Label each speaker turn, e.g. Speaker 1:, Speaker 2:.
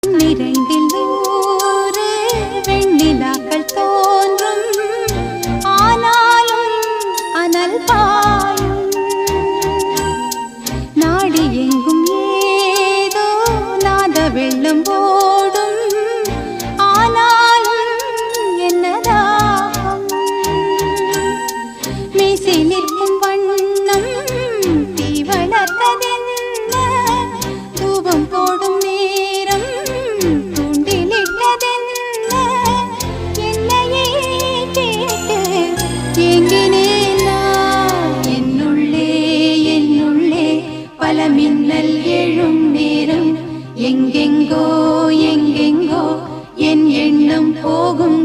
Speaker 1: நிறைந்தில் நூறு வெண்ணிலாக்கள் தோன்றும், ஆனாலும் அனல் பாயும். நாடி எங்கும் ஏதோ நாத வெள்ளம் ஓடும், ஆனாலும் என்னதாகும். மீசை நிற்கும் வண்ணம் தீ வளர்த்ததென்ன, தூபம் போடும் மின்னல் எழும் நேரம், எங்கெங்கோ எங்கெங்கோ என் எண்ணம் போகும்.